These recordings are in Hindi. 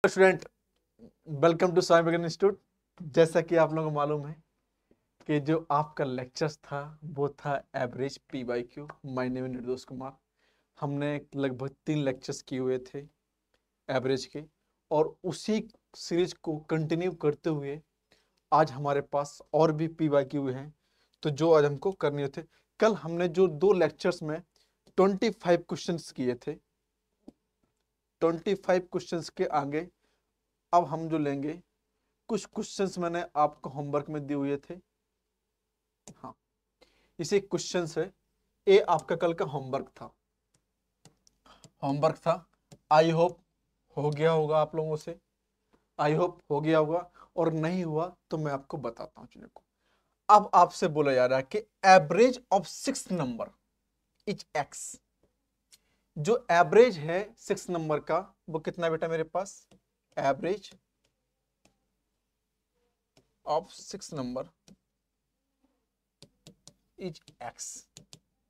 स्टूडेंट, वेलकम टू साई विज्ञान इंस्टीट्यूट। जैसा कि आप लोगों को मालूम है कि जो आपका लेक्चर्स था वो था average P by Q. My name है निर्दोष कुमार। हमने लगभग 3 लेक्चर्स किए हुए थे एवरेज के, और उसी सीरीज को कंटिन्यू करते हुए आज हमारे पास और भी पी बाई क्यू हैं, तो जो आज हमको करने होते। कल हमने जो 2 लेक्चर्स में 25 क्वेश्चंस किए थे, 25 क्वेश्चंस के आगे अब हम जो लेंगे, कुछ क्वेश्चंस मैंने आपको होमवर्क में दिए हुए थे। हाँ, इसे क्वेश्चंस है। ये आपका कल का होमवर्क था। आई होप हो गया होगा आप लोगों से। आई होप हो गया होगा, और नहीं हुआ तो मैं आपको बताता हूँ चीजों को। अब आपसे बोला जा रहा है कि average of 6 number is x. जो एवरेज है 6 नंबर का वो कितना बेटा मेरे पास? Average of 6 number is x.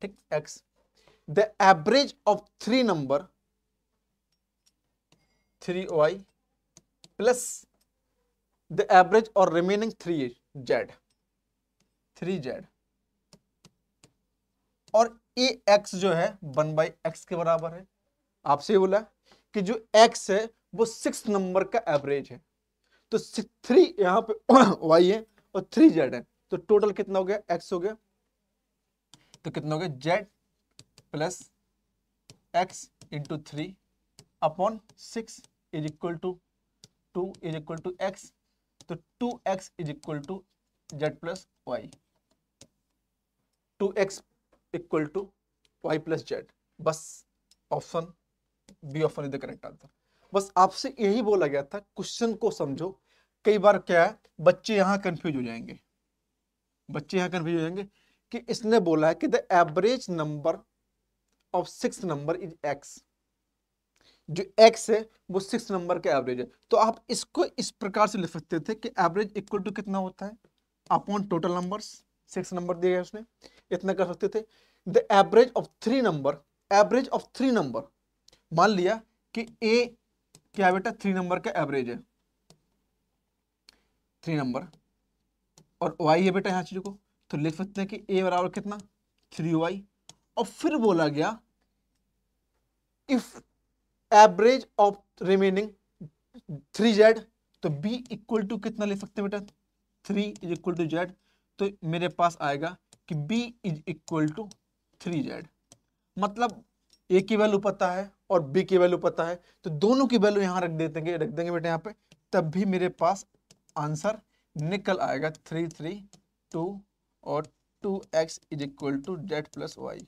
ठीक, x. The average of 3 number 3y plus the average or remaining 3z और ये x जो है 1/x के बराबर है। आपसे ये बोला कि जो x है वो 6 नंबर का एवरेज है, तो 3 यहां पे y है और 3z है, तो टोटल कितना हो गया? x हो गया। तो कितना हो गया? z plus x into 3 upon 6 is equal to 2 is equal to x। तो 2x is equal to z plus y. 2x equal to y plus z. बस option B option is the correct answer. बस आपसे यही बोला गया था, क्वेश्चन को समझो। कई बार क्या है, बच्चे यहां कंफ्यूज हो जाएंगे। कि इसने बोला है कि the average number of 6 number is x। जो x है वो 6 नंबर का एवरेज है, तो आप इसको इस प्रकार से लिख सकते थे कि एवरेज इक्वल टू कितना होता है? Upon total numbers. 6 नंबर दिए गए उसने, इतना कर सकते थे। The average of 3 number, average of 3 number, मान लिया कि a क्या बेटा 3 नंबर का एवरेज है, 3 नंबर, और y है बेटा यहाँ चीजों को, तो लिख सकते हैं कि a बराबर कितना? 3y। और फिर बोला गया if average of remaining 3z, तो b इक्वल टू कितना ले सकते हैं बेटा? 3 इज इक्वल टू z। तो मेरे पास आएगा कि b is equal to 3z। मतलब a की वैल्यू पता है और b की वैल्यू पता है, तो दोनों की वैल्यू यहां रख देंगे बेटा यहाँ पे, तब भी मेरे पास आंसर निकल आएगा 3 3 2 और 2x is equal to z plus y.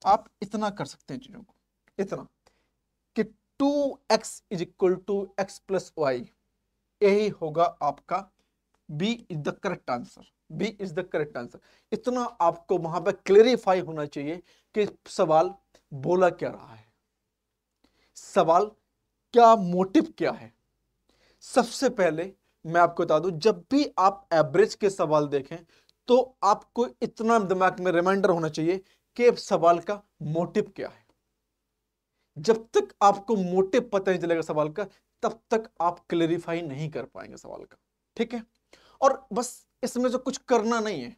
आप इतना कर सकते हैं चीजों को, इतना कि 2x is equal to x plus y. यही होगा आपका B is the correct answer. B is the correct answer. इतना आपको वहां पर क्लेरिफाई होना चाहिए कि सवाल बोला क्या रहा है, सवाल क्या मोटिव क्या है। सबसे पहले मैं आपको बता दूं, जब भी आप एवरेज के सवाल देखें तो आपको इतना दिमाग में रिमाइंडर होना चाहिए कि सवाल का मोटिव क्या है। जब तक आपको मोटिव पता नहीं चलेगा सवाल का, तब तक आप क्लेरिफाई नहीं कर पाएंगे सवाल का। ठीक है, और बस इसमें जो कुछ करना नहीं है,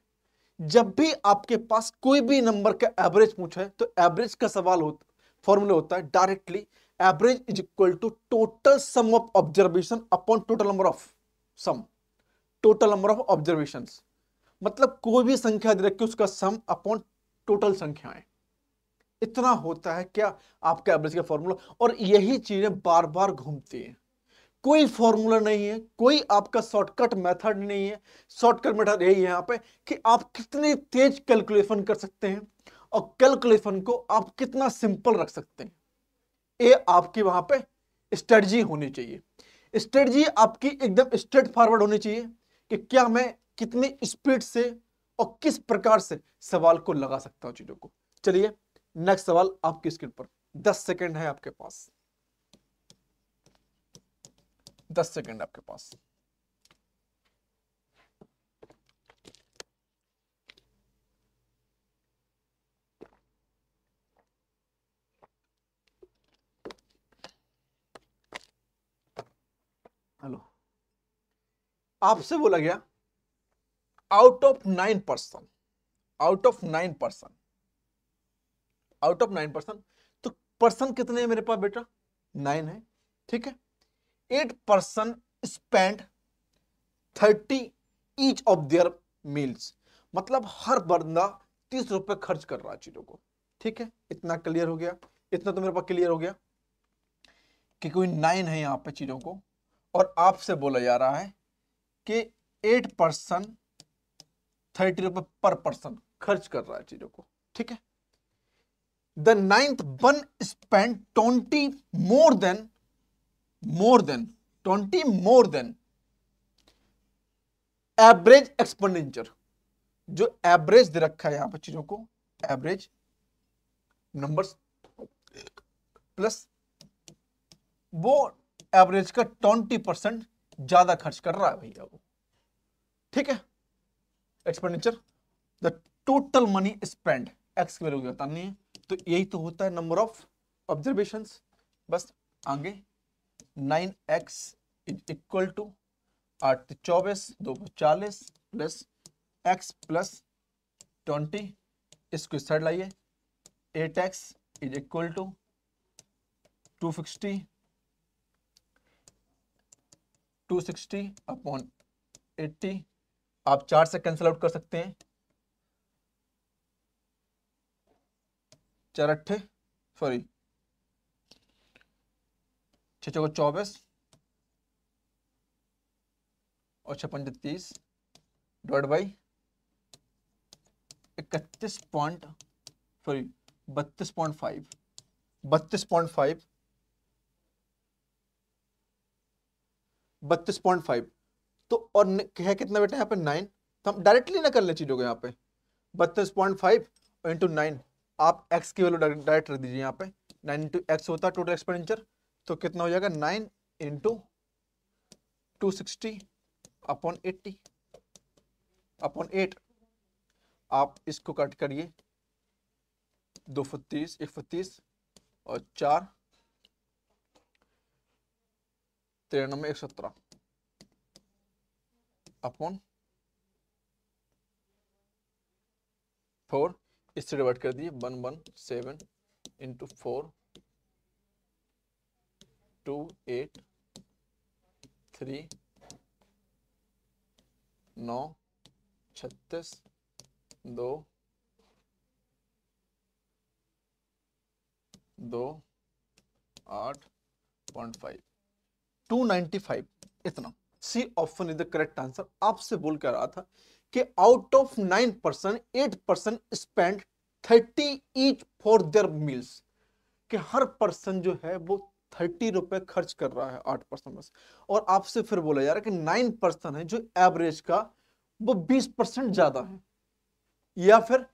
जब भी आपके पास कोई भी नंबर का एवरेज पूछा है तो एवरेज का सवाल होता, फॉर्मूला होता है directly average is equal to total sum of observation upon total number of sum, total number of observations. मतलब कोई भी संख्या दे रखी उसका सम अपॉन टोटल संख्याएं, इतना होता है क्या आपका एवरेज का फॉर्मूला। और यही चीजें बार बार घूमती हैं, कोई फॉर्मूला नहीं है, कोई आपका शॉर्टकट मेथड नहीं है। शॉर्टकट मेथड यही है यहाँ पे कि आप कितनी तेज कैलकुलेशन कर सकते हैं और कैलकुलेशन को आप कितना सिंपल रख सकते हैं। ये आपकी वहां पे स्ट्रेटजी होनी चाहिए। स्ट्रेटजी आपकी एकदम स्ट्रेट फॉरवर्ड होनी चाहिए कि क्या मैं कितनी स्पीड से और किस प्रकार से सवाल को लगा सकता हूं चीजों को। चलिए नेक्स्ट सवाल आपकी स्क्रीन पर, 10 सेकंड है आपके पास, 10 सेकंड आपके पास। हेलो, आपसे बोला गया out of 9%, out of 9%, out of 9%, तो पर्सन कितने हैं मेरे पास बेटा? 9 है, ठीक है। 8% spend 30 each of their meals, मतलब हर बंदा 30 रुपए खर्च कर रहा है चीजों को, ठीक है। इतना क्लियर हो गया, इतना तो मेरे पास क्लियर हो गया कि कोई 9 है यहां पे चीजों को, और आपसे बोला जा रहा है कि 8% 30 रुपए पर पर्सन खर्च कर रहा है चीजों को, ठीक है। The ninth one spend 20 more than, more than 20 more than average expenditure, जो एवरेज दे रखा है यहां पर चीजों को, एवरेज नंबर्स प्लस वो एवरेज का 20% ज्यादा खर्च कर रहा है भैया वो, ठीक है। Expenditure, the total money spend, x की वैल्यू बतानी है, तो यही तो होता है नंबर ऑफ ऑब्जर्वेशंस। बस आगे 9x is equal to 8 24 2 40 plus x plus 20, इसको इस साइड लाइए, 8x is equal to 260 upon 80, आप 4 से कैंसिल आउट कर सकते हैं, 4 अट्ठे सॉरी 6 चौको 24 और 6 पंजे 30 डिवाइड बाई 31 पॉइंट सॉरी 32.5, 32.5, 32.5, तो और है कितना बेटा यहाँ पे 9, तो हम डायरेक्टली ना कर ले चीजों को, यहाँ पे 32.5 इंटू 9, आप x की वैल्यू डायरेक्ट रख दीजिए यहाँ पे, 9 इंटू एक्स होता है टोटल एक्सपेंडिचर, तो कितना हो जाएगा 9 इंटू 260 अपॉन 80 अपॉन 8, आप इसको कट करिए, 230 130 और 4 93 117 अपॉन 4, इससे डिवाइड कर दिए 117 इंटू 4 2 8 3 9 36 2 2 8.5 295, इतना C option is the correct answer. आपसे बोल कर रहा था कि out of 9% 8% spend 30 each for their meals, कि हर पर्सन जो है वो 30 रुपए खर्च कर रहा है 8% में से, और आपसे फिर बोला जा रहा है कि 9% है जो एवरेज का वो 20% ज्यादा है, या फिर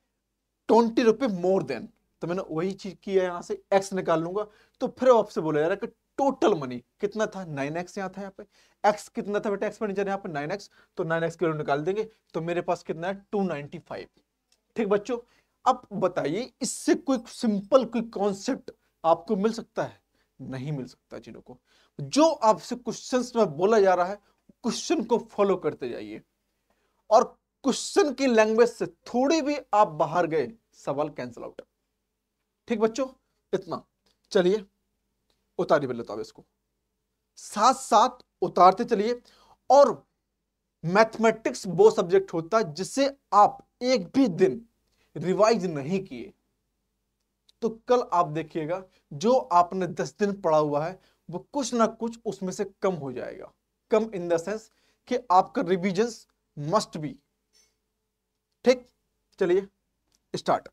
20 रुपए मोर देन, तो मैंने वही चीज किया, यहां से एक्स निकाल लूंगा, तो फिर आपसे बोला जा रहा है कि टोटल मनी कितना था, 9x यहाँ था, यहाँ पे x कितना था बेटा एक्सपेंडिचर यहाँ पे 9x, तो 9x की वैल्यू निकाल देंगे, तो मेरे पास कितना है 295, ठीक बच्चों। अब बताइए इससे कोई सिंपल कोई कॉन्सेप्ट आपको मिल सकता है? नहीं मिल सकता चीजों को, जो आपसे क्वेश्चंस में बोला जा रहा है क्वेश्चन को फॉलो करते जाइए, और क्वेश्चन की लैंग्वेज से थोड़ी भी आप बाहर गए सवाल कैंसिल आउट, ठीक बच्चों। इतना चलिए उतारिए पहले तो आप इसको, साथ साथ उतारते चलिए। और मैथमेटिक्स वो सब्जेक्ट होता है जिसे आप एक भी दिन रिवाइज नहीं किए तो कल आप देखिएगा जो आपने 10 दिन पढ़ा हुआ है वो कुछ ना कुछ उसमें से कम हो जाएगा, कम इन द सेंस कि आपका रिविजन मस्ट बी, ठीक। चलिए स्टार्ट,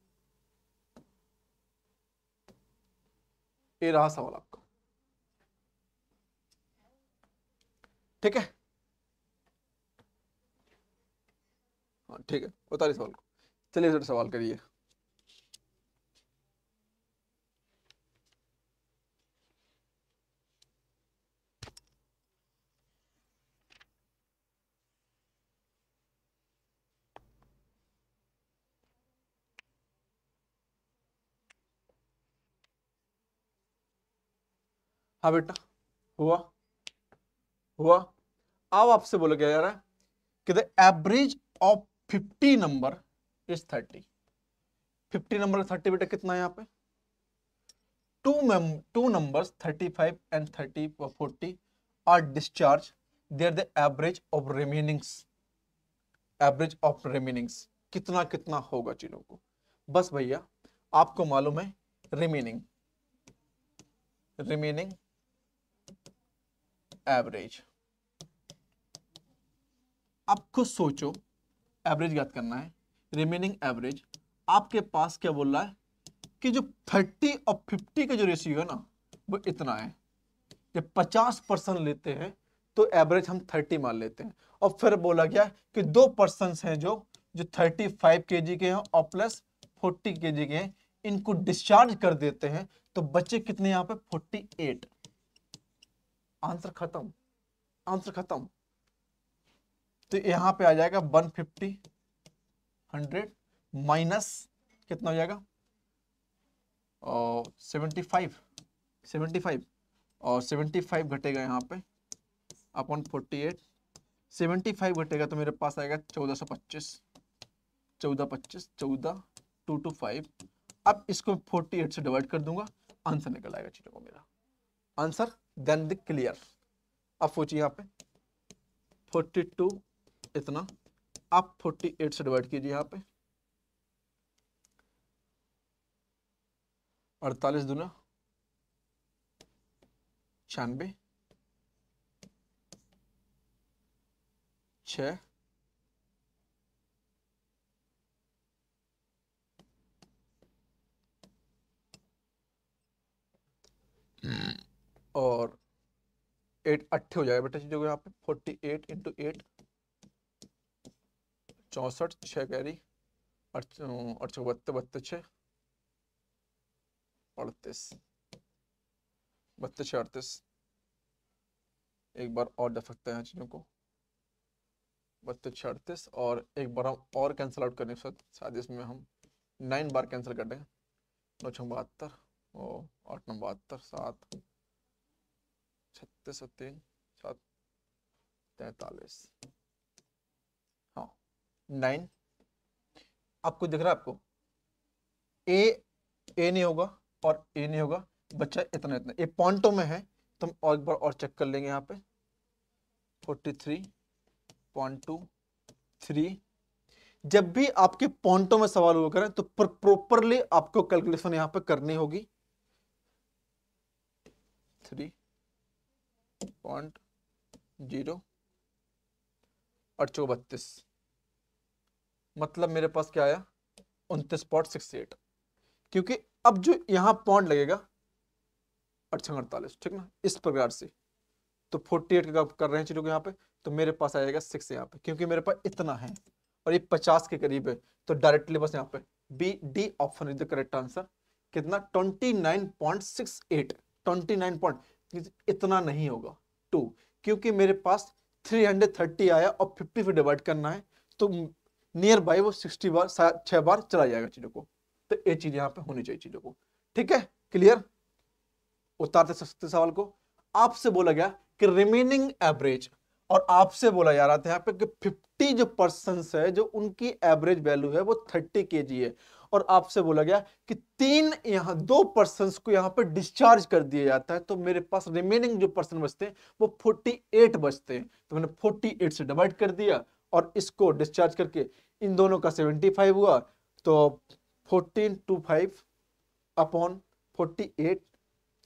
ये रहा सवाल आपका, ठीक है। हाँ ठीक है, उतारिए सवाल को, चलिए जरा सवाल करिए। हाँ बेटा, हुआ हुआ। अब आपसे बोला गया यार कि the average of 50 number is 30। 50 number 30 बेटा कितना है यहाँ पे? two numbers 35 and 30 or 40 are discharged. They are the average of remainings. Average of remainings कितना कितना होगा चीजों को? बस भैया आपको मालूम है remaining एवरेज। आप खुद सोचो, एवरेज ज्ञात करना है, रिमेनिंग एवरेज। आपके पास क्या बोल रहा है कि जो 30 और 50 का जो रेशियो है ना वो इतना है। जब 50% लेते हैं तो एवरेज हम 30 मान लेते हैं। और फिर बोला गया कि 2% हैं जो 35 kg के हैं और प्लस 40 kg के हैं, इनको डिस्चार्ज कर देते हैं तो बच्चे कितने यहाँ पे 48। आंसर खत्म, आंसर खत्म। तो यहाँ पे आ जाएगा 150 100 माइनस कितना हो जाएगा 75 और 75 घटेगा यहाँ पे अपॉन 48। 75 घटेगा तो मेरे पास आएगा 1425 14 2 to 5। अब इसको 48 से डिवाइड कर दूंगा, आंसर निकल आएगा चीजों को मेरा आंसर। Then the clear. अब सोचिए यहाँ पे 42 इतना, आप 48 से डिवाइड कीजिए यहाँ पे 48 दूना 96 6 और 8 8 हो जाएगा बेटा चीजों को यहाँ पे 48 इंटू 8 64 6 कैरी और 72 32 6 38 32 38। एक बार और दे सकते हैं चीजों को 32 38 और एक बार हम और कैंसिल आउट करने के साथ शायद इसमें हम 9 बार कैंसिल कर देंगे। 9 6 72 और 8 9 72 7 36 3 7 43। हाँ 9। आपको दिख रहा है आपको ए नहीं होगा और ए नहीं होगा, बच्चा इतना इतना ये पॉइंटों में है तो हम और एक बार और चेक कर लेंगे यहाँ पे 43.23। जब भी आपके पॉइंटों में सवाल हुआ करें तो प्रॉपरली आपको कैलकुलेशन यहाँ पे करनी होगी। 3.0 और 32 मतलब मेरे पास क्या आया 29.68। क्योंकि अब जो यहां पॉइंट लगेगा 48 ठीक ना, इस प्रकार से तो 48 का कर रहे हैं चीजों को यहाँ पे तो मेरे पास आएगा 6 यहाँ पे, क्योंकि मेरे पास इतना है और ये 50 के करीब है तो डायरेक्टली बस यहाँ पे B D option is the correct answer. कितना 29.68 29 पॉइंट इतना नहीं होगा 2, क्योंकि मेरे पास 330 आया और 50 से डिवाइड करना है तो नियर बाय वो 60 बार 6 बार चला जाएगा चीजों को। तो ये चीज यहाँ पे होनी चाहिए चीजों को। ठीक है क्लियर, उतारते सकते सवाल को। आपसे बोला गया कि रिमेनिंग एवरेज और आपसे बोला जा रहा था यहाँ पे कि 50 जो पर्सन्स है जो उनकी एवरेज वैल्यू है वो 30 kg है और आपसे बोला गया कि 2 पर्सन्स को यहाँ पे डिस्चार्ज कर दिया जाता है तो मेरे पास रिमेनिंग जो पर्सन बचते हैं वो 48 बचते हैं। तो मैंने 48 से डिवाइड कर दिया और इसको डिस्चार्ज करके इन दोनों का 75 हुआ तो 1425 अपॉन 48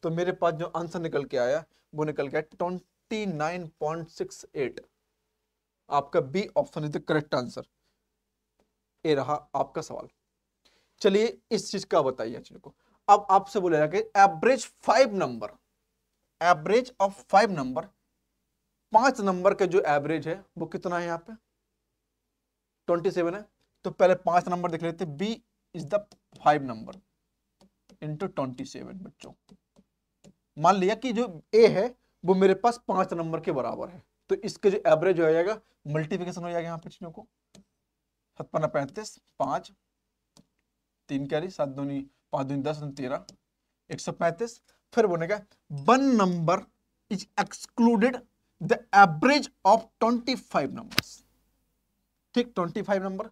तो मेरे पास जो आंसर निकल के आया वो निकल गया 29.68। आपका B option is the correct answer. ये रहा आपका सवाल। चलिए इस चीज का बताइए चीज को। अब आपसे बोलेगा कि average 5 number, average of 5 number, 5 number का जो एवरेज है वो कितना है यहाँ पे 27 है। तो पहले 5 नंबर देख लेते, B is the 5 number into 27। बच्चों मान लिया कि जो ए है वो मेरे पास 5 नंबर के बराबर है तो इसके जो एवरेज हो जाएगा मल्टीप्लिकेशन हो जाएगा यहाँ पे चीजों को 7 35 5 3 कैरी 7 दूनी 5 दूनी 10 13 135। फिर बोलेगा 1 number is excluded the average of 25 numbers. ठीक, 25 नंबर,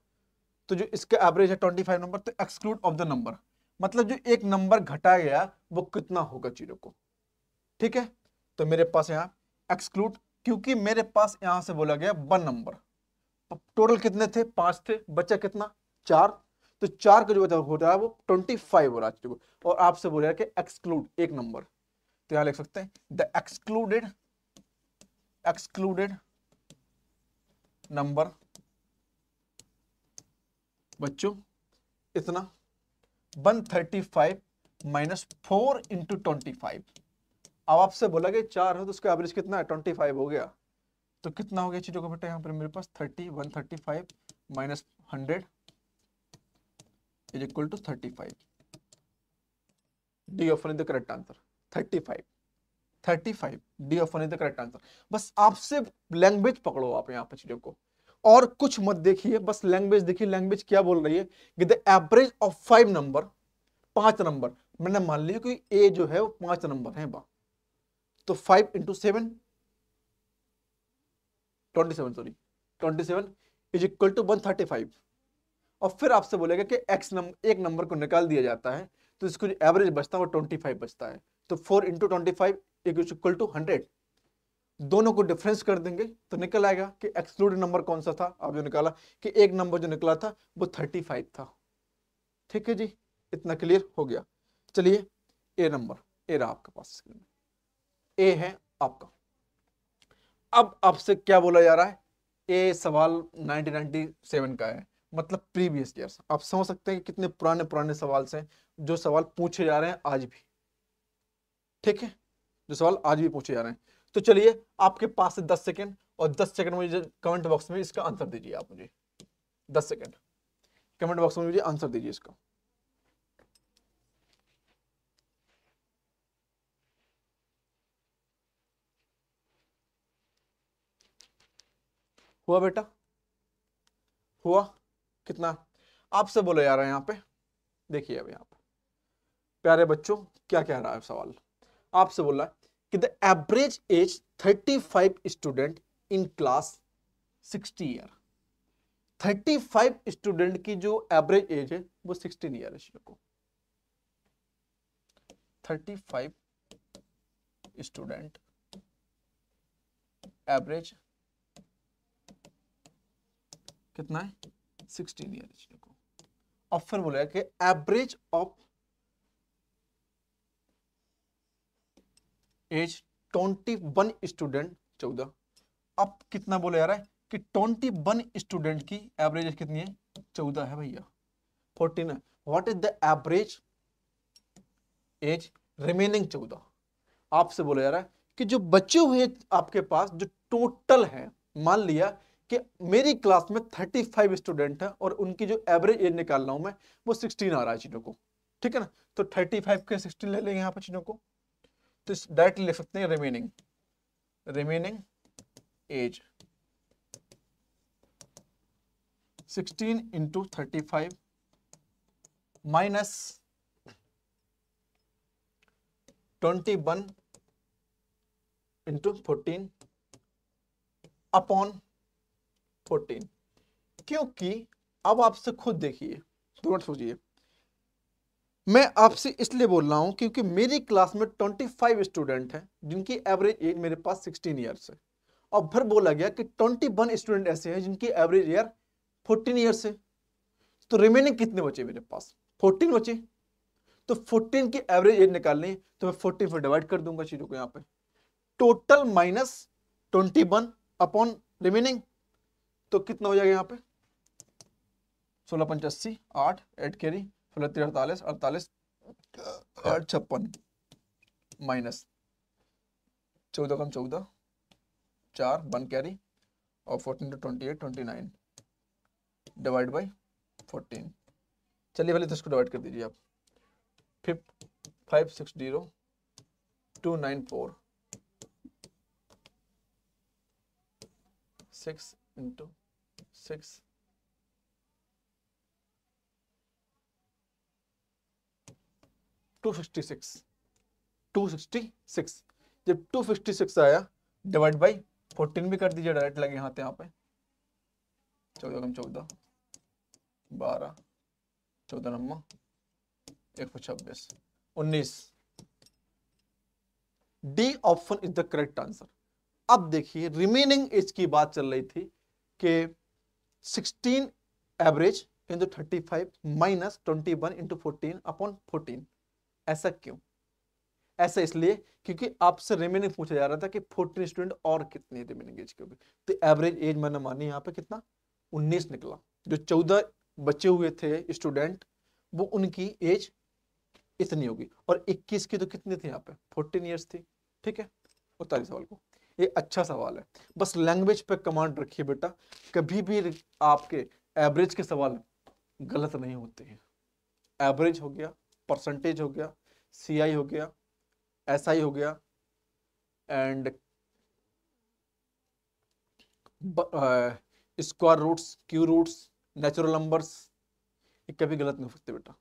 तो जो इसका एवरेज है 25 नंबर, तो एक्सक्लूड ऑफ द नंबर, मतलब जो एक नंबर घटाया गया वो कितना होगा चीजों को। ठीक है, तो मेरे पास यहाँ एक्सक्लूड, क्योंकि मेरे पास यहां से बोला गया 1 नंबर, टोटल कितने थे, 5 थे, बचा कितना, 4, तो 4 का जो हो रहा है वो 25 हो रहा है, और आपसे बोला कि एक्सक्लूड एक नंबर, तो यहां लिख सकते हैं द एक्सक्लूडेड नंबर बच्चों इतना 135 माइनस 4 इंटू 25। अब आपसे बोला कि 4 है तो उसका एवरेज कितना है, 25 हो गया, तो कितना हो गया चीजों का बेटा, यहाँ पर मेरे पास 135 minus 100 is equal to 35। D option is the correct answer, 35 D option is the correct answer. बस आपसे लैंग्वेज पकड़ो आप यहाँ पे चीजों को, और कुछ मत देखिए, बस लैंग्वेज देखिए, लैंग्वेज क्या बोल रही है कि the average of 5 number, 5 number, मैंने मान लिया कि ए जो है वो 5 नंबर है बा, तो 5 into 7 27, sorry 27 is equal to 135, और फिर आपसे बोलेगा कि एक्स नंबर, एक नंबर को निकाल दिया जाता है तो इसको जो एवरेज बचता है वो 25 बचता है, तो 4 इंटू 25 इज इक्वल टू 100, दोनों को डिफरेंस कर देंगे तो निकल आएगा कि एक्सक्लूड नंबर कौन सा था, आप जो निकाला कि एक नंबर जो निकला था वो 35 था। ठीक है जी, इतना क्लियर हो गया। चलिए ए नंबर, ए रहा आपके पास स्क्रीन में, ए है आपका। अब आपसे क्या बोला जा रहा है, ए सवाल 1997 का है, मतलब प्रीवियस ईयर्स। आप समझ सकते हैं कि कितने पुराने पुराने सवाल से जो सवाल पूछे जा रहे हैं आज भी। ठीक है, जो सवाल आज भी पूछे जा रहे हैं। तो चलिए आपके पास से 10 सेकंड, और 10 सेकंड मुझे कमेंट बॉक्स में इसका आंसर दीजिए। आप मुझे 10 सेकंड कमेंट बॉक्स में मुझे आंसर दीजिए इसका। हुआ बेटा, हुआ कितना, आपसे बोला जा रहा है यहाँ पे, देखिए अब यहाँ पे प्यारे बच्चों क्या कह रहा है सवाल, आपसे बोला कि the average age 35 student in class 60 year. 35 student की जो एवरेज एज है वो 16 ईयर है। को 35 स्टूडेंट एवरेज कितना है, 16 ईयर को। अब फिर बोला कि एवरेज ऑफ एज 21 स्टूडेंट 14। अब कितना बोला जा रहा है कि 21 स्टूडेंट की एवरेज एज कितनी है, 14 है भैया, 14 है। What is the average age remaining 14। आपसे बोला जा रहा है कि जो बचे हुए आपके पास जो टोटल है, मान लिया कि मेरी क्लास में 35 स्टूडेंट है और उनकी जो एवरेज एज निकाल रहा हूं मैं वो 16 आ रहा है चीजों को। ठीक है ना, तो 35 के 16 ले लेंगे यहाँ पर चीजों को, तो डायरेक्टली लिख सकते हैं remaining age 16 into 35 minus 21 into 14 upon 14। क्योंकि अब आपसे खुद देखिए, थोड़ा सोचिए, मैं आपसे इसलिए बोल रहा हूं क्योंकि मेरी क्लास में 25 स्टूडेंट हैं जिनकी एवरेज एज मेरे पास 16 ईयर्स है, और फिर बोला गया कि 21 स्टूडेंट ऐसे हैं जिनकी एवरेज ईयर 14 ईयर्स है, तो रिमेनिंग कितने बचे मेरे पास, 14 बचे। तो 14 की एवरेज एज निकालनी है तो मैं 14 पर डिवाइड कर दूंगा चीजों को, यहाँ पे टोटल माइनस 21 अपॉन रिमेनिंग, तो कितना हो जाएगा यहाँ पे 16 85 8 8 कैरी 16 48 48 8 56 माइनस 14 कम 14 4 1 कैरी और 14 to 28 29 डिवाइड बाई 14। चलिए पहले तो इसको डिवाइड कर दीजिए आप, 560 294 6 इंटू 6 266 जब 256 आया डिवाइड बाई 14 भी कर दीजिए डायरेक्ट लगे यहाँ पे 14 कम 14 12 14 नम्मा 126 19। D option is the correct answer. अब देखिए रिमेनिंग एज की बात चल रही थी कि 16 average into 35 minus 21 into 14 upon 14। ऐसा क्यों? ऐसा इसलिए क्योंकि आपसे रिमेनिंग पूछा जा रहा था कि 14 स्टूडेंट और कितनी रिमेनिंग एज की होगी। तो एवरेज एज मैंने मानी यहाँ पे कितना 19 निकला। जो 14 बचे हुए थे स्टूडेंट वो उनकी एज इतनी होगी और 21 की तो कितनी थी यहाँ पे 14 ईयर्स थी। ठीक है, उतारिए सवाल को। ये अच्छा सवाल है, बस लैंग्वेज पे कमांड रखिए बेटा, कभी भी आपके एवरेज के सवाल गलत नहीं होते हैं। एवरेज हो गया, परसेंटेज हो गया, सीआई हो गया, एसआई हो गया and square roots, cube roots, natural numbers, ये कभी गलत नहीं हो सकते बेटा।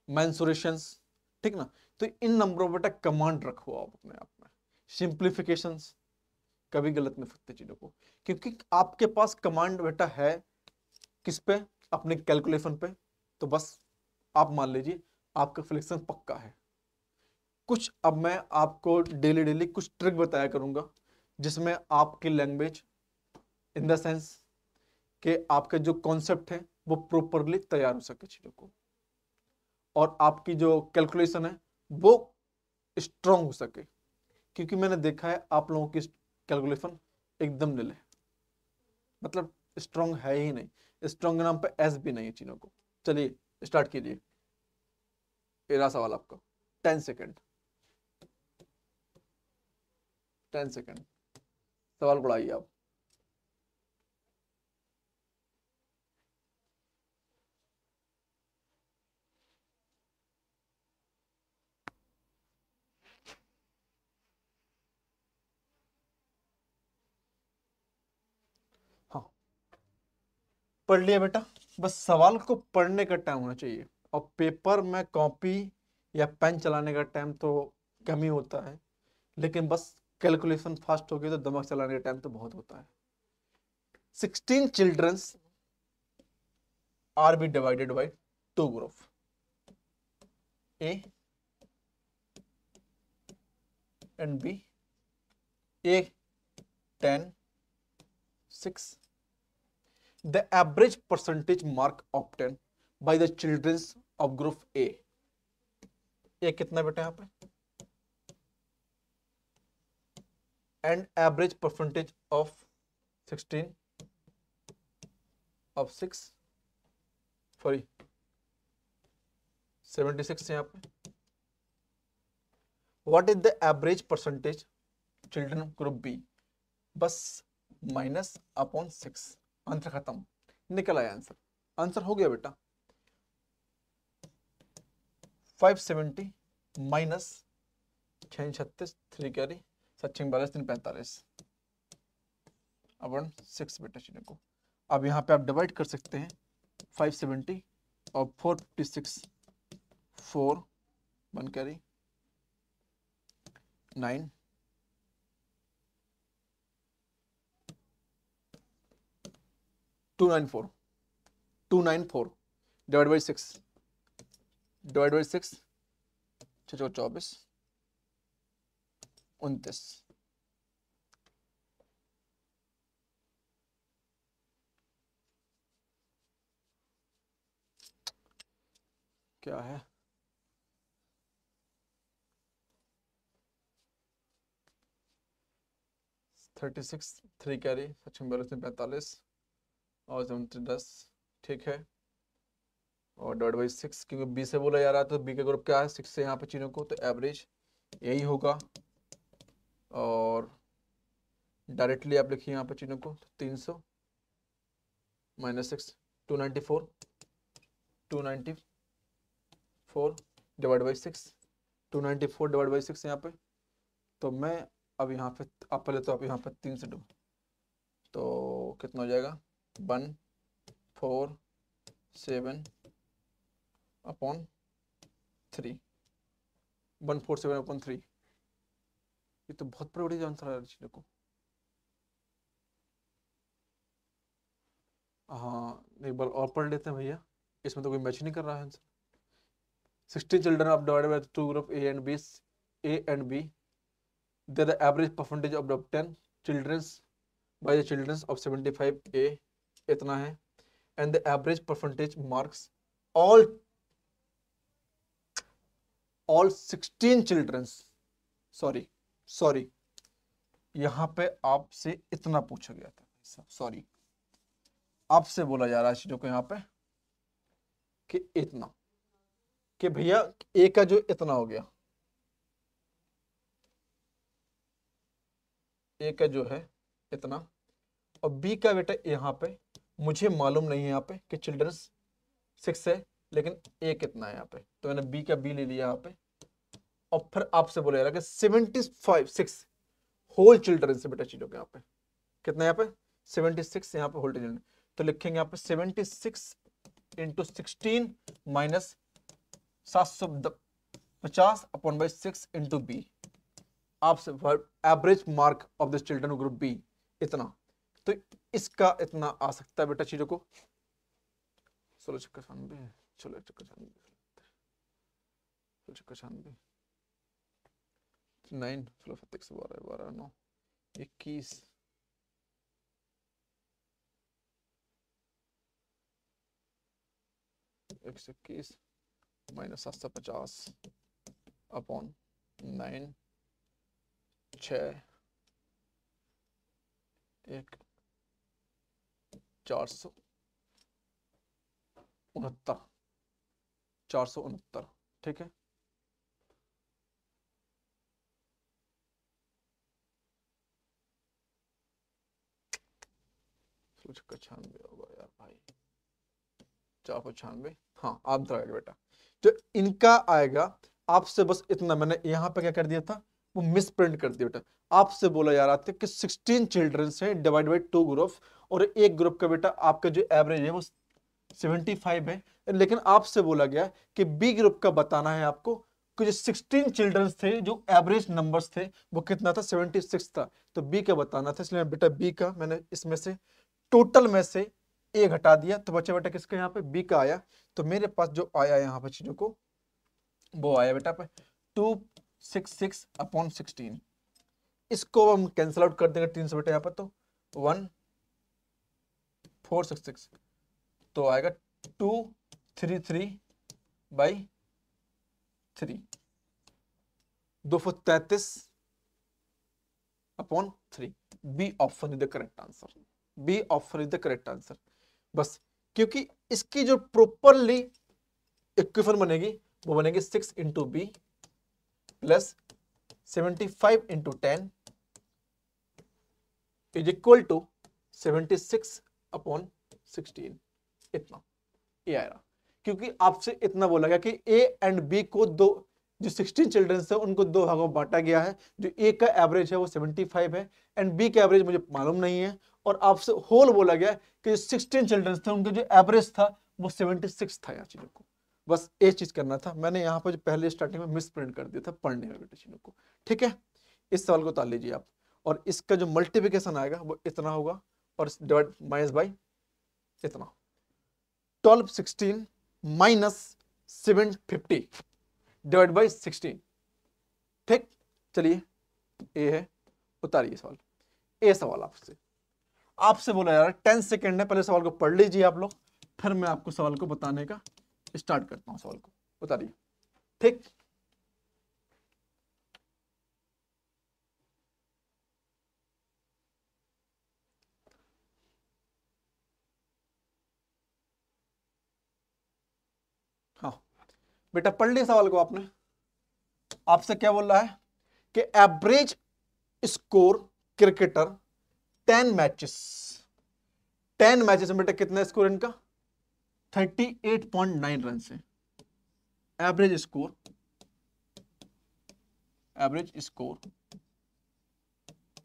मेंसुरेशंस, ठीक ना। तो इन नंबरों बेटा कमांड रखो आप अपने आप में। सिंप्लीफिकेशंस कभी गलत नहीं सकते चीजों को, क्योंकि आपके पास कमांड बेटा है किस पे, अपने कैलकुलेशन पे। तो बस आप मान लीजिए आपका फ्लेक्शन पक्का है। कुछ अब मैं आपको डेली डेली कुछ ट्रिक बताया करूंगा जिसमें आपकी लैंग्वेज इन द सेंस कि आपके जो कॉन्सेप्ट है वो प्रॉपरली तैयार हो सके चीजों को, और आपकी जो कैलकुलेशन है वो स्ट्रांग हो सके। क्योंकि मैंने देखा है आप लोगों की कैलकुलेशन एकदम नील है, मतलब स्ट्रांग है ही नहीं। स्ट्रांग के नाम पे एस भी नहीं है चीजों को। चलिए स्टार्ट कीजिए। ये रहा सवाल आपका। 10 सेकेंड 10 सेकेंड सवाल बढ़ाइए आप। हाँ, पढ़ लिया बेटा। बस सवाल को पढ़ने का टाइम होना चाहिए, और पेपर में कॉपी या पेन चलाने का टाइम तो कम ही होता है, लेकिन बस कैलकुलेशन फास्ट हो गई तो दिमाग चलाने का टाइम तो बहुत होता है। 16 childrens are be divided by 2 group A and B. A 10 6। The average percentage mark obtained by the children of group A। ये कितना बेटा यहाँ पे, and average percentage of 16 of 6 sorry 76 यहाँ पे। What is the average percentage children group B? बस माइनस अपॉन 6, आंसर खत्म, निकल आया आंसर। आंसर हो गया बेटा 570 माइनस 636 3 कैरी 742 345 अपॉन 6 बेटा चीजों को। अब यहाँ पे आप डिवाइड कर सकते हैं 570 और 456 4 1 carry 9 294 294 divide by 6 divide by 6 6 24 29। क्या है 36 3 कैरी 45 और 10, ठीक है। और डिवाइड बाई 6 क्योंकि बी से बोला जा रहा है तो बी का ग्रुप क्या है 6 से यहाँ पे चीनों को, तो एवरेज यही होगा। और डायरेक्टली आप लिखिए यहाँ पे चीनों को 300 minus 6 294 divide by 6 294 divide by 6 यहाँ पे। तो मैं अब यहाँ पे आप पहले तो आप यहाँ पे 3 से 2 तो कितना हो जाएगा 147 अपॉन 3 147 अपॉन 3। ये तो बहुत बड़ी आंसर आ रहा है चीज़ों को। हाँ एक बार और पढ़ लेते हैं भैया, इसमें तो कोई मैच नहीं कर रहा है answer. 16 children are divided by two group A and B. A and B. The average percentage of the 10 children by the children of 75 A इतना है, and the average percentage marks all 16 children. Sorry यहाँ पे आपसे इतना पूछा गया था, सॉरी आपसे बोला जा रहा है चीजों को यहाँ पे कि इतना, कि भैया ए का जो इतना हो गया, ए का जो है इतना, और बी का बेटा यहाँ पे मुझे मालूम नहीं है यहाँ पे कि चिल्ड्रंस 6 है, लेकिन ए कितना है यहाँ पे, तो मैंने बी का बी ले लिया यहाँ पे, और फिर आपसे बोला जा रहा है कि 76 होल चिल्ड्रंस से बेटा चीजों के यहाँ पे कितना, यहाँ पे 76 यहाँ पे होल चिल्ड्रन, तो लिखेंगे यहाँ पे 76 into 16 minus 750 upon by 6 into B, आपसे average mark of the children group B इतना, तो इसका इतना आ सकता है बेटा चीजों को 16 चक्कर 96, 16 चक्कर 96, 16 चक्कर 96, 9 16 12 12 9 21 121 माइनस 750 अपॉन 9 6 1 469, ठीक है। का 96 होगा यार भाई, 496, हाँ आप आएगा बेटा, जो इनका आएगा आपसे बस इतना, मैंने यहाँ पे क्या कर दिया था वो मिस प्रिंट कर दिया बेटा, आपसे बोला जा रहा था कि 16 चिल्ड्रन है डिवाइड बाई 2 ग्रुप, और एक ग्रुप का बेटा आपका जो एवरेज है वो 75 है, लेकिन आपसे बोला गया कि बी ग्रुप का बताना है आपको कि जो 16 चिल्ड्रंस थे जो एवरेज नंबर्स थे वो कितना था 76 था, तो बी का बताना था, इसलिए बेटा बी का मैंने इसमें से टोटल में से ए घटा दिया, तो बच्चा बेटा किसका यहाँ पे बी का आया, तो मेरे पास जो आया यहाँ पे चीजों को वो आया बेटा पे 266 अपॉन 16, इसको हम कैंसिल आउट कर देंगे 3 से बेटा यहाँ पर, तो 1466, तो आएगा 233 by 3, 233 upon 3, B option is the correct answer, B option is the correct answer, बस क्योंकि इसकी जो प्रॉपरली इक्वेशन बनेगी वो बनेगी 6 into B plus 75 into 10 is equal to 76 upon 16, इतना ये आएगा, क्योंकि आपसे इतना बोला गया कि ए एंड बी को दो, जो 16 चिल्ड्रन है उनको दो भागों में बांटा गया है, जो ए का एवरेज है वो 75 है एंड बी का एवरेज मुझे मालूम नहीं है, और आपसे होल बोला गया कि जो 16 चिल्ड्रन थे उनका जो एवरेज था वो 76 था, यहाँ चीजों को बस ये चीज करना था, मैंने यहाँ पर जो पहले स्टार्टिंग में मिस प्रिंट कर दिया था पढ़ने में बेटा चीजों को, ठीक है। इस सवाल को उतार लीजिए आप, और इसका जो मल्टीप्लिकेशन आएगा वो इतना होगा, और डिवाइड माइनस बाई इतना 1216 माइनस 750 डिवाइड बाई 16, ठीक। चलिए ए है, उतारिए सवाल, ए सवाल आपसे बोला यार 10 सेकेंड है, पहले सवाल को पढ़ लीजिए आप लोग, फिर मैं आपको सवाल को बताने का स्टार्ट करता हूं, सवाल को उतारिए, ठीक। हाँ बेटा पढ़ लिया सवाल को आपने, आपसे क्या बोल रहा है कि average score cricketer 10 matches, 10 matches में बेटा कितना स्कोर इनका 38.9 रन से, एवरेज स्कोर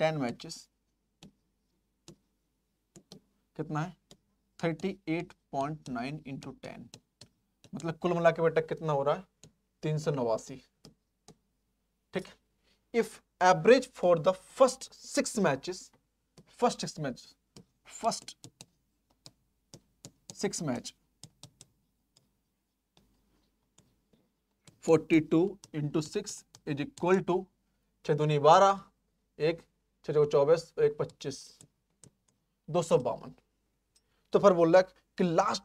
10 मैचेस कितना है 38.9 इंटू 10, मतलब कुल मिला के बेटा कितना हो रहा है 389, ठीक। If average for the first 6 matches 6 match 42 into 6 is equal to 6 दूनी 12, 1 6 24, 1 25, 252। तो फिर बोल रहा है कि लास्ट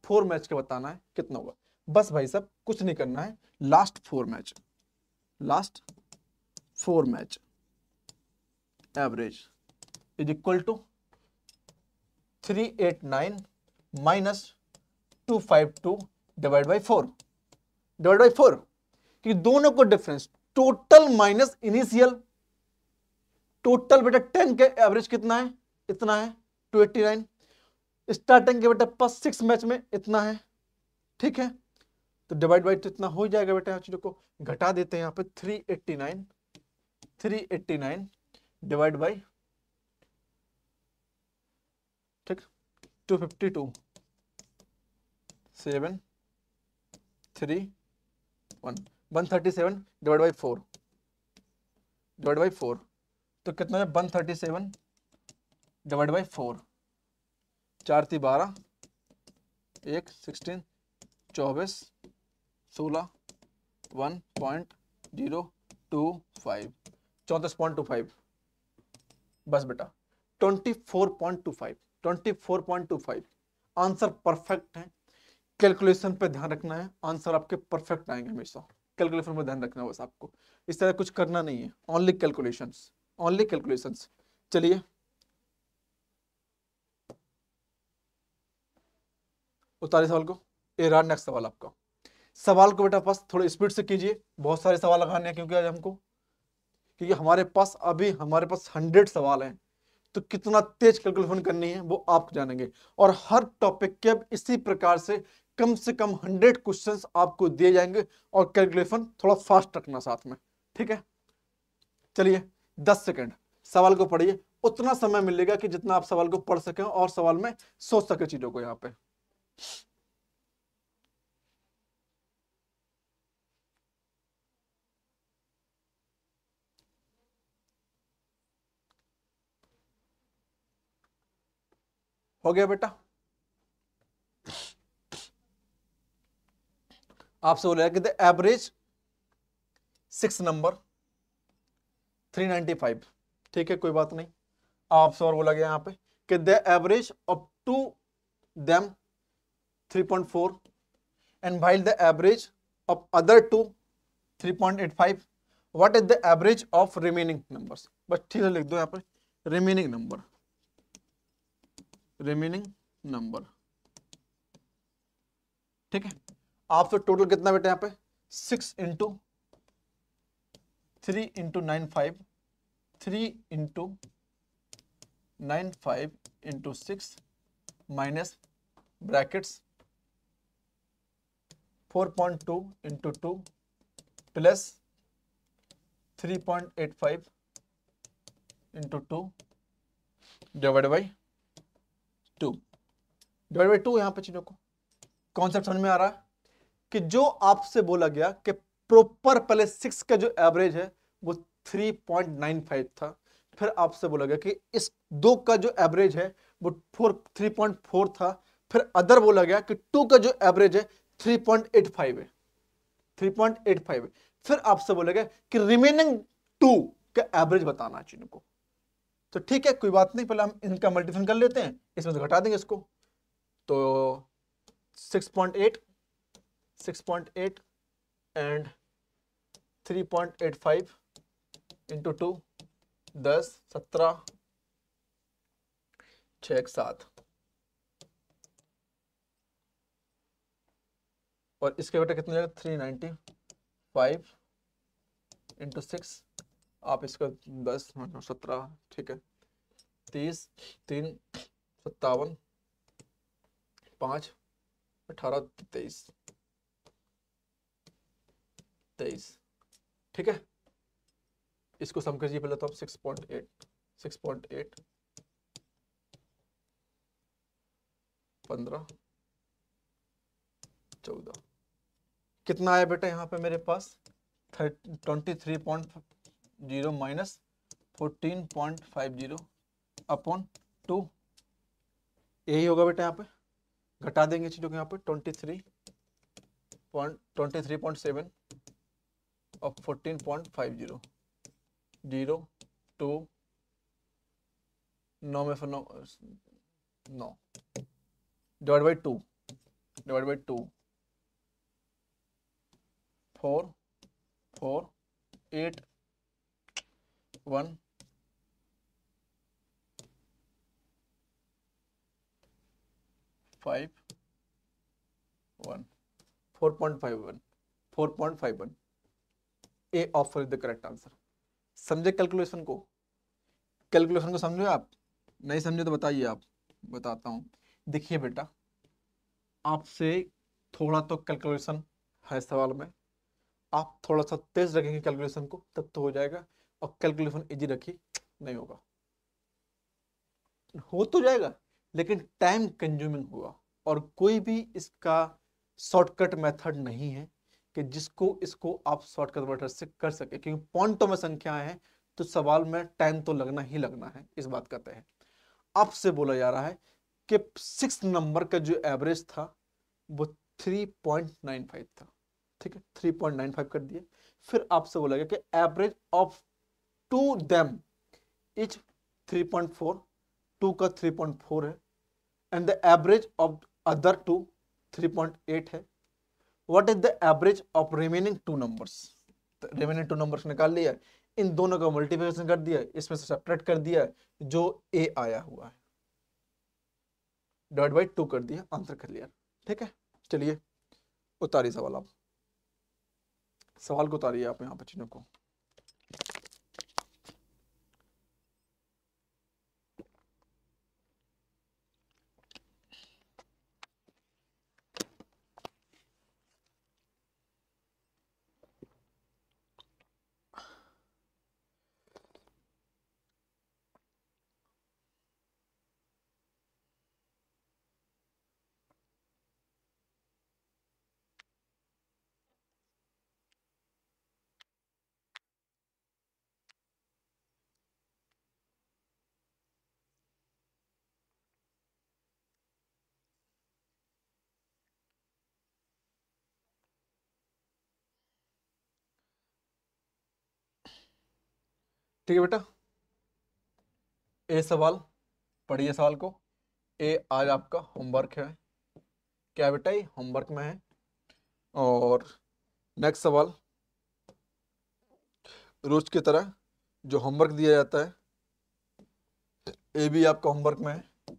4 मैच के बताना है कितना होगा। बस भाई साहब कुछ नहीं करना है, last 4 match average is equal to 389 minus 252 divide by 4 कि दोनों को difference total minus initial. Total बेटा 10 के एवरेज कितना है, इतना है 289। स्टार्टिंग के बेटा पास 6 मैच में इतना है, ठीक है। तो डिवाइड बाई तो इतना हो जाएगा बेटा, चीजों को घटा देते हैं यहाँ पे 389 डिवाइड बाई ठीक 252 7 3 1 137 डिवाइड बाई 4 तो कितना है 137 डिवाइड बाई 4, 4 × 12 1 16 24 16 1.025 34.25। बस बेटा 24.25 आंसर परफेक्ट है। कैलकुलेशन पे ध्यान रखना है, आंसर आपके परफेक्ट आएंगे हमेशा। कैलकुलेशन पे ध्यान रखना है बस आपको, इस तरह कुछ करना नहीं है, ओनली कैलकुलेशंस। चलिए उतारिए सवाल को। ये रहा नेक्स्ट सवाल आपका। सवाल को बेटा पास थोड़ा स्पीड से कीजिए, बहुत सारे सवाल लगाने हैं क्योंकि आज हमको, क्योंकि हमारे पास 100 सवाल हैं, तो कितना तेज कैलकुलेशन करनी है वो आप जानेंगे। और हर टॉपिक के अब इसी प्रकार से कम 100 क्वेश्चंस आपको दिए जाएंगे, और कैलकुलेशन थोड़ा फास्ट रखना साथ में, ठीक है। चलिए 10 सेकंड सवाल को पढ़िए, उतना समय मिलेगा कि जितना आप सवाल को पढ़ सकें और सवाल में सोच सके चीजों को। यहाँ पे हो गया बेटा। आपसे बोला कि द एवरेज 6 नंबर 395, ठीक है कोई बात नहीं। आपसे और बोला गया यहाँ पे कि the average of two them 3.4 and while the average of other two 3.85, what is the average of remaining numbers. बस ठीक है लिख दो यहाँ पे रिमेनिंग नंबर, ठीक है। आपसे टोटल कितना बेटा यहाँ पे 6 into 3 into 95 3 into 95 into 6 minus brackets 4.2 into 2 plus 3.85 into 2 divide by 2 यहाँ पे चीजों को कॉन्सेप्ट समझ में आ रहा है कि जो आपसे बोला गया कि प्रॉपर पहले 6 का जो एवरेज है वो 3.95 था, फिर आपसे बोला गया कि इस 2 का जो एवरेज है वो 3.4 था, फिर अदर बोला गया कि 2 का जो एवरेज है 3.85 है, 3.85 है। फिर आपसे बोला गया कि रिमेनिंग 2 का एवरेज बताना है चीजों को। तो ठीक है कोई बात नहीं, पहले हम इनका मल्टीप्लिकेशन कर लेते हैं, इसमें से घटा देंगे इसको। तो 6.8 एंड 3.85 इंटू 2 10 17 6 7, और इसके बेटा कितना जाएगा 395 इंटू 6, आप इसका 10 17, ठीक है 30 3 57 5 18 23, ठीक है। इसको सम कीजिए पहले तो आप 6.8 15 14 कितना आया बेटा यहाँ पे मेरे पास 23.0 माइनस 14.50 अपॉन 2 यही होगा बेटा, यहाँ पे घटा देंगे चीजों को, यहाँ पे 23.7 और 14.50, 0 2 9 में से 9 divide by 2 4 4 8 1 5 1 4.51 A option is the correct answer. समझे कैलकुलेशन को? कैलकुलेशन को समझे आप? नहीं समझे तो बताइए, आप बताता हूं। देखिए बेटा, आपसे थोड़ा तो कैलकुलेशन है सवाल में, आप थोड़ा सा तेज रखेंगे कैलकुलेशन को तब तो हो जाएगा, और कैलकुलेशन इजी रखिए नहीं होगा, हो तो जाएगा लेकिन टाइम कंज्यूमिंग होगा। और कोई भी इसका शॉर्टकट मेथड नहीं है कि जिसको इसको आप शॉर्टकट मेथड से कर सके, क्योंकि पॉइंटों में संख्याएं हैं तो सवाल में टाइम तो लगना ही लगना है, इस बात का तय है। आपसे बोला जा रहा है कि 6 नंबर का जो एवरेज था वो 3.95 था, ठीक है, 3.95 कर दिए। फिर आपसे बोला गया कि average of two them is 3.4, 2 का 3.4 है, and the average of other two 3.8 है। What is the average of remaining two numbers? Remaining two numbers निकाल लिया, इन दोनों का मल्टीप्लिकेशन कर दिया, इसमें से सब्ट्रैक्ट कर दिया, जो ए आया हुआ है डिवाइड बाई 2 कर दिया, आंसर कर लिया। ठीक है, चलिए उतारिए सवाल, आप सवाल को उतारिए आप यहाँ पर चीजों को। ठीक है बेटा, ए सवाल पढ़िए सवाल को। ए आज आपका होमवर्क है, क्या बेटा ये होमवर्क में है। और नेक्स्ट सवाल, रोज की तरह जो होमवर्क दिया जाता है, ये भी आपका होमवर्क में है।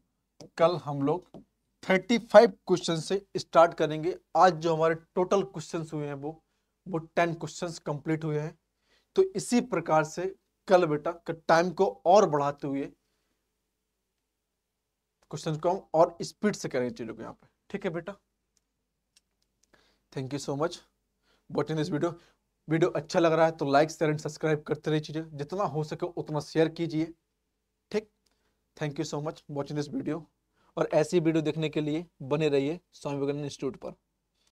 कल हम लोग 35 क्वेश्चन से स्टार्ट करेंगे। आज जो हमारे टोटल क्वेश्चंस हुए हैं वो 10 क्वेश्चंस कंप्लीट हुए हैं। तो इसी प्रकार से कल बेटा टाइम को और बढ़ाते हुए क्वेश्चन को हम और स्पीड से करेंगे चीजों को यहाँ पे। ठीक है बेटा, thank you so much watching this video. Video अच्छा लग रहा है तो लाइक शेयर एंड सब्सक्राइब करते रहिए, चीजें जितना हो सके उतना शेयर कीजिए। ठीक, thank you so much watching this video. और ऐसी वीडियो देखने के लिए बने रहिए स्वामी विवेकानंद इंस्टीट्यूट पर।